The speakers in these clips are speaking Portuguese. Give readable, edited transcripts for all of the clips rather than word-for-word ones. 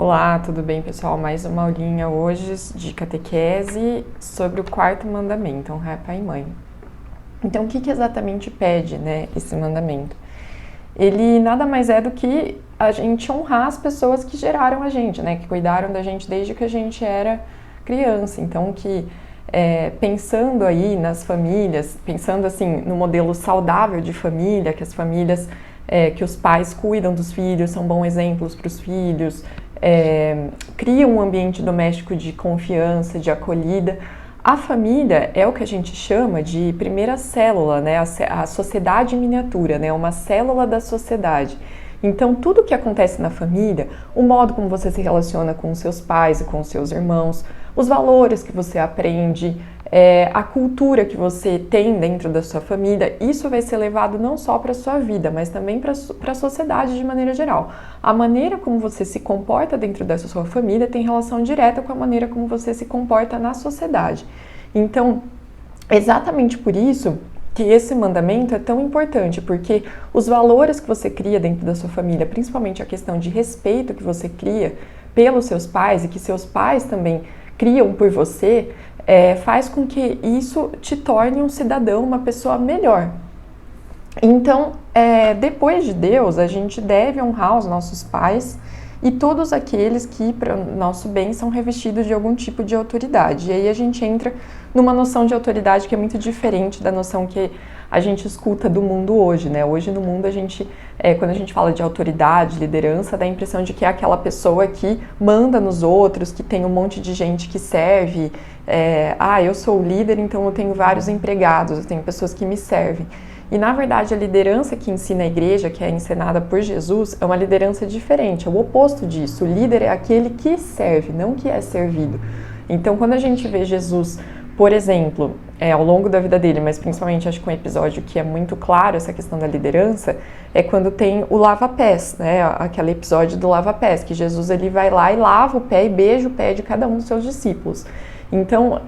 Olá, tudo bem, pessoal? Mais uma aulinha hoje de catequese sobre o quarto mandamento, honrar pai e mãe. Então, o que exatamente pede, né, esse mandamento? Ele nada mais é do que a gente honrar as pessoas que geraram a gente, né, que cuidaram da gente desde que a gente era criança. Então, pensando aí nas famílias, pensando assim no modelo saudável de família, que as famílias, que os pais cuidam dos filhos, são bons exemplos para os filhos, criam um ambiente doméstico de confiança, de acolhida. A família é o que a gente chama de primeira célula, né? A sociedade em miniatura, né? Uma célula da sociedade. Então, tudo que acontece na família, o modo como você se relaciona com os seus pais e com os seus irmãos, os valores que você aprende, a cultura que você tem dentro da sua família, isso vai ser levado não só para a sua vida, mas também para a sociedade de maneira geral. A maneira como você se comporta dentro da sua família tem relação direta com a maneira como você se comporta na sociedade. Então, exatamente por isso que esse mandamento é tão importante, porque os valores que você cria dentro da sua família, principalmente a questão de respeito que você cria pelos seus pais e que seus pais também criam por você, faz com que isso te torne um cidadão, uma pessoa melhor. Então, depois de Deus, a gente deve honrar os nossos pais e todos aqueles que, para o nosso bem, são revestidos de algum tipo de autoridade. E aí a gente entra numa noção de autoridade que é muito diferente da noção que a gente escuta do mundo hoje, né? Hoje no mundo quando a gente fala de autoridade, liderança, dá a impressão de que é aquela pessoa que manda nos outros, que tem um monte de gente que serve. Eu sou o líder, então eu tenho vários empregados, eu tenho pessoas que me servem. E, na verdade, a liderança que ensina a igreja, que é ensinada por Jesus, é uma liderança diferente, é o oposto disso. O líder é aquele que serve, não que é servido. Então, quando a gente vê Jesus, por exemplo, ao longo da vida dele, mas principalmente acho que um episódio que é muito claro essa questão da liderança, é quando tem o lava-pés, né? Aquele episódio do lava-pés, que Jesus ele vai lá e lava o pé e beija o pé de cada um dos seus discípulos. Então,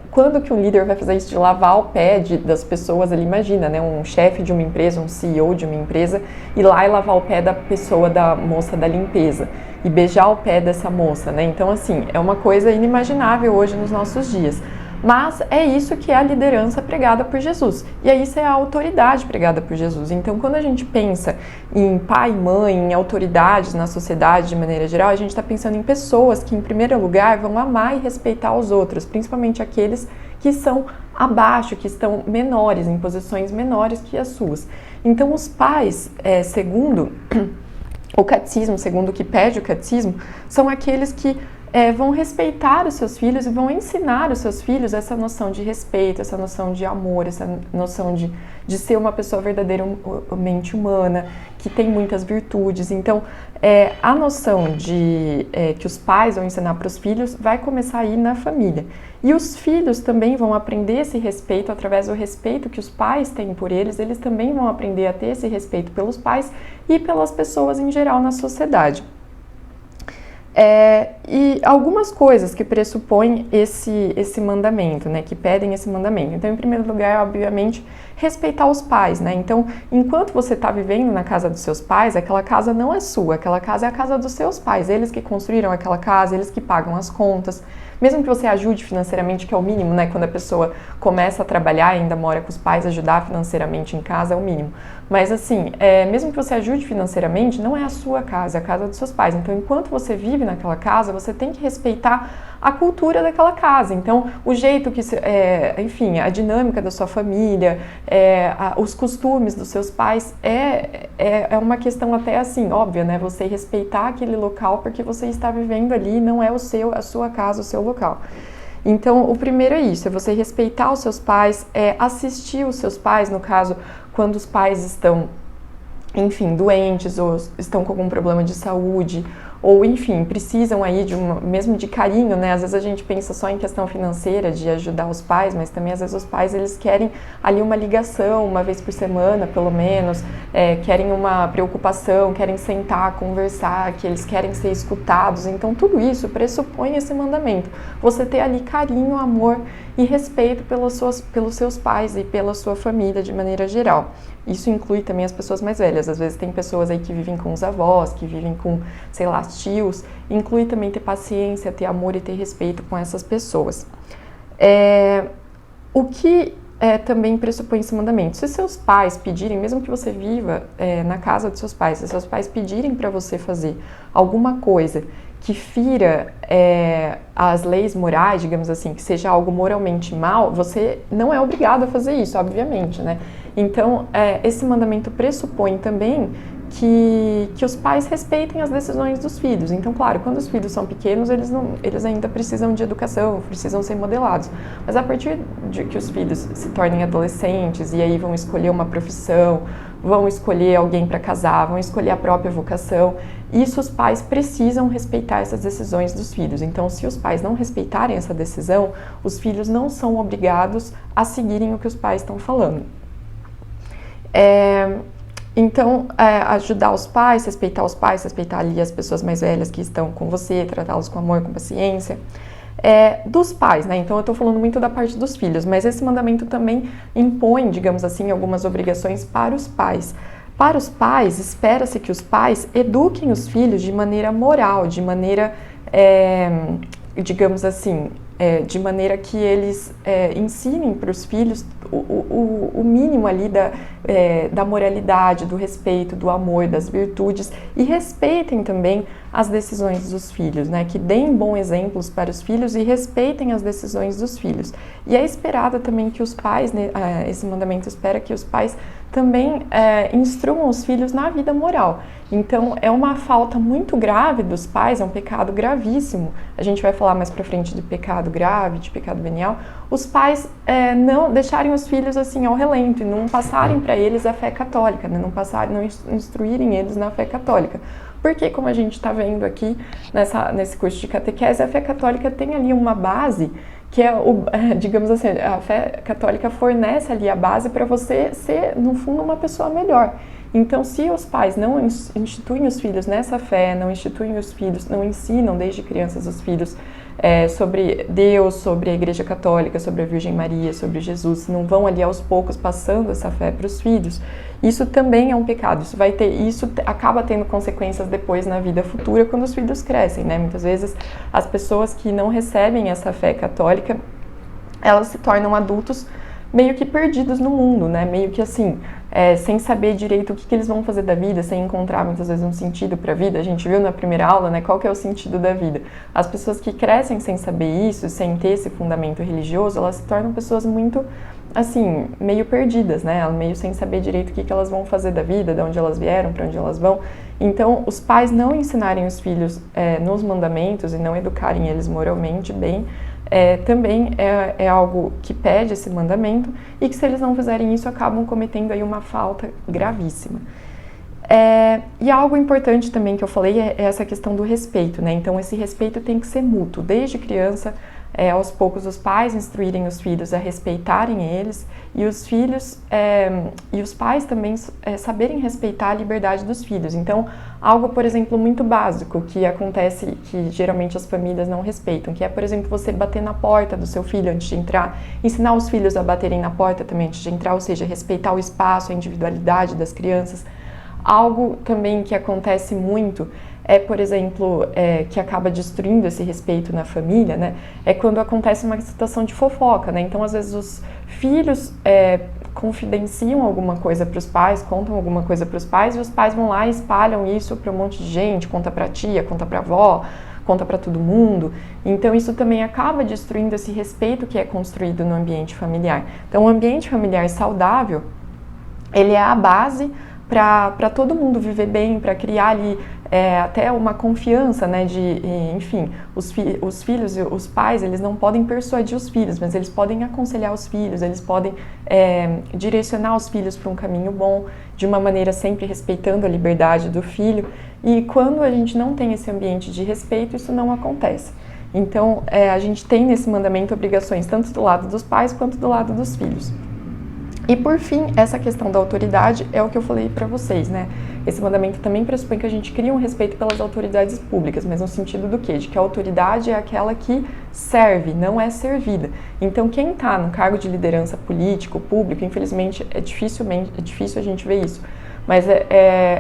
quando que um líder vai fazer isso de lavar o pé das pessoas? Ele imagina, né, um chefe de uma empresa, um CEO de uma empresa, ir lá e lavar o pé da pessoa, da moça da limpeza, e beijar o pé dessa moça, né? Então, assim, é uma coisa inimaginável hoje nos nossos dias. Mas é isso que é a liderança pregada por Jesus. E aí isso é a autoridade pregada por Jesus. Então, quando a gente pensa em pai e mãe, em autoridades na sociedade de maneira geral, a gente está pensando em pessoas que, em primeiro lugar, vão amar e respeitar os outros, principalmente aqueles que são abaixo, que estão menores, em posições menores que as suas. Então, os pais, segundo o catecismo, segundo o que pede o catecismo, são aqueles que vão respeitar os seus filhos e vão ensinar os seus filhos essa noção de respeito, essa noção de amor, essa noção de ser uma pessoa verdadeiramente humana, que tem muitas virtudes. Então, a noção que os pais vão ensinar para os filhos vai começar aí na família. E os filhos também vão aprender esse respeito através do respeito que os pais têm por eles também vão aprender a ter esse respeito pelos pais e pelas pessoas em geral na sociedade. E algumas coisas que pressupõem esse mandamento, né, que pedem esse mandamento. Então, em primeiro lugar, obviamente, respeitar os pais, né? Então, enquanto você está vivendo na casa dos seus pais, aquela casa não é sua, aquela casa é a casa dos seus pais, eles que construíram aquela casa, eles que pagam as contas. Mesmo que você ajude financeiramente, que é o mínimo, né? Quando a pessoa começa a trabalhar e ainda mora com os pais, ajudar financeiramente em casa é o mínimo. Mas assim, mesmo que você ajude financeiramente, não é a sua casa, é a casa dos seus pais. Então, enquanto você vive naquela casa, você tem que respeitar a cultura daquela casa. Então, o jeito que, enfim, a dinâmica da sua família, os costumes dos seus pais, é uma questão até assim, óbvia, né? Você respeitar aquele local porque você está vivendo ali, não é a sua casa, o seu local. Então, o primeiro é isso, é você respeitar os seus pais, assistir os seus pais, no caso, quando os pais estão, enfim, doentes ou estão com algum problema de saúde, ou enfim, precisam aí mesmo de carinho, né? Às vezes a gente pensa só em questão financeira, de ajudar os pais, mas também às vezes os pais, eles querem ali uma ligação, uma vez por semana, pelo menos, querem uma preocupação, querem sentar, conversar, que eles querem ser escutados. Então, tudo isso pressupõe esse mandamento. Você ter ali carinho, amor e respeito pelos seus pais e pela sua família de maneira geral. Isso inclui também as pessoas mais velhas. Às vezes tem pessoas aí que vivem com os avós, que vivem com, sei lá, tios. Inclui também ter paciência, ter amor e ter respeito com essas pessoas. O que também pressupõe esse mandamento? Se seus pais pedirem, mesmo que você viva na casa dos seus pais, se seus pais pedirem para você fazer alguma coisa que fira as leis morais, digamos assim, que seja algo moralmente mal, você não é obrigado a fazer isso, obviamente, né? Então, esse mandamento pressupõe também que os pais respeitem as decisões dos filhos. Então, claro, quando os filhos são pequenos, eles ainda precisam de educação, precisam ser modelados. Mas a partir de que os filhos se tornem adolescentes e aí vão escolher uma profissão, vão escolher alguém para casar, vão escolher a própria vocação, isso os pais precisam respeitar essas decisões dos filhos. Então, se os pais não respeitarem essa decisão, os filhos não são obrigados a seguirem o que os pais estão falando. Então, ajudar os pais, respeitar ali as pessoas mais velhas que estão com você, tratá-los com amor, com paciência. Dos pais, né? Então eu estou falando muito da parte dos filhos, mas esse mandamento também impõe, digamos assim, algumas obrigações para os pais. Para os pais, espera-se que os pais eduquem os filhos de maneira moral, de maneira, digamos assim, de maneira que eles ensinem para os filhos o mínimo ali da moralidade, do respeito, do amor, das virtudes, e respeitem também as decisões dos filhos, né? Que deem bons exemplos para os filhos e respeitem as decisões dos filhos. E é esperado também que os pais, né, esse mandamento espera que os pais também instruam os filhos na vida moral. Então, é uma falta muito grave dos pais, é um pecado gravíssimo. A gente vai falar mais pra frente de pecado grave, de pecado venial. Os pais não deixarem os filhos assim ao relento e não passarem para eles a fé católica, né? Não instruírem eles na fé católica. Porque, como a gente está vendo aqui nesse curso de catequese, a fé católica tem ali uma base que digamos assim, a fé católica fornece ali a base para você ser, no fundo, uma pessoa melhor. Então, se os pais não instituem os filhos nessa fé, não instituem os filhos, não ensinam desde crianças os filhos sobre Deus, sobre a Igreja Católica, sobre a Virgem Maria, sobre Jesus, não vão ali aos poucos passando essa fé para os filhos, isso também é um pecado. Isso acaba tendo consequências depois na vida futura quando os filhos crescem, né? Muitas vezes as pessoas que não recebem essa fé católica, elas se tornam adultos meio que perdidos no mundo, né? Meio que assim, sem saber direito o que eles vão fazer da vida, sem encontrar muitas vezes um sentido para a vida. A gente viu na primeira aula, né? Qual que é o sentido da vida? As pessoas que crescem sem saber isso, sem ter esse fundamento religioso, elas se tornam pessoas muito, assim, meio perdidas, né? Meio sem saber direito o que elas vão fazer da vida, de onde elas vieram, para onde elas vão. Então, os pais não ensinarem os filhos nos mandamentos e não educarem eles moralmente bem, também é algo que pede esse mandamento, e que se eles não fizerem isso acabam cometendo aí uma falta gravíssima. E algo importante também que eu falei é essa questão do respeito, né? Então esse respeito tem que ser mútuo, desde criança, aos poucos os pais instruírem os filhos a respeitarem eles, e os filhos e os pais também saberem respeitar a liberdade dos filhos. Então, algo, por exemplo, muito básico que acontece, que geralmente as famílias não respeitam, que é, por exemplo, você bater na porta do seu filho antes de entrar, ensinar os filhos a baterem na porta também antes de entrar, ou seja, respeitar o espaço, a individualidade das crianças. Algo também que acontece muito por exemplo, que acaba destruindo esse respeito na família, né? É quando acontece uma situação de fofoca, né? Então, às vezes, os filhos confidenciam alguma coisa para os pais, contam alguma coisa para os pais, e os pais vão lá e espalham isso para um monte de gente, conta para a tia, conta para a avó, conta para todo mundo. Então, isso também acaba destruindo esse respeito que é construído no ambiente familiar. Então, o ambiente familiar saudável, ele é a base para todo mundo viver bem, para criar ali até uma confiança, né, enfim, os filhos e os pais, eles não podem persuadir os filhos, mas eles podem aconselhar os filhos, eles podem direcionar os filhos para um caminho bom, de uma maneira sempre respeitando a liberdade do filho, e quando a gente não tem esse ambiente de respeito, isso não acontece. Então, a gente tem nesse mandamento obrigações tanto do lado dos pais quanto do lado dos filhos. E por fim, essa questão da autoridade é o que eu falei para vocês, né? esse mandamento também pressupõe que a gente cria um respeito pelas autoridades públicas, mas no sentido do quê? De que a autoridade é aquela que serve, não é servida. Então, quem está no cargo de liderança político, público, infelizmente é difícil a gente ver isso, mas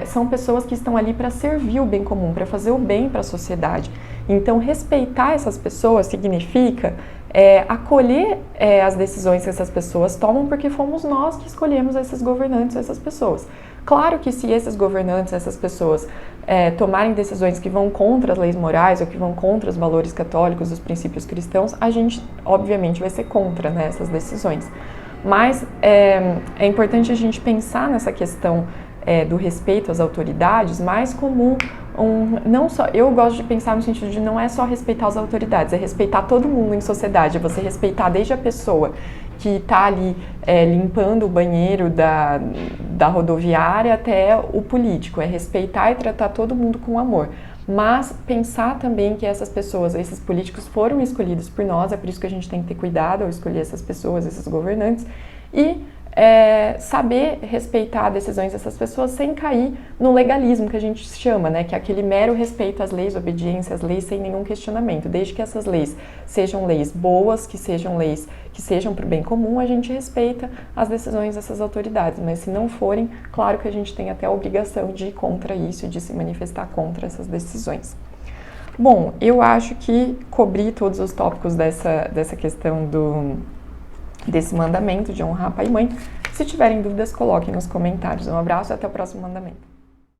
são pessoas que estão ali para servir o bem comum, para fazer o bem para a sociedade. Então, respeitar essas pessoas significa acolher as decisões que essas pessoas tomam, porque fomos nós que escolhemos esses governantes, essas pessoas. Claro que se esses governantes, essas pessoas tomarem decisões que vão contra as leis morais ou que vão contra os valores católicos, os princípios cristãos, a gente obviamente vai ser contra, né, essas decisões. Mas é importante a gente pensar nessa questão do respeito às autoridades mais como não só, eu gosto de pensar no sentido de não é só respeitar as autoridades, é respeitar todo mundo em sociedade, é você respeitar desde a pessoa que está ali limpando o banheiro da rodoviária até o político, é respeitar e tratar todo mundo com amor. Mas pensar também que essas pessoas, esses políticos foram escolhidos por nós, é por isso que a gente tem que ter cuidado ao escolher essas pessoas, esses governantes, e saber respeitar decisões dessas pessoas sem cair no legalismo que a gente chama, né? Que é aquele mero respeito às leis, obediência às leis sem nenhum questionamento. Desde que essas leis sejam leis boas, que sejam leis que sejam para o bem comum, a gente respeita as decisões dessas autoridades. Mas se não forem, claro que a gente tem até a obrigação de ir contra isso, de se manifestar contra essas decisões. Bom, eu acho que cobri todos os tópicos dessa questão desse mandamento de honrar pai e mãe. Se tiverem dúvidas, coloquem nos comentários. Um abraço e até o próximo mandamento.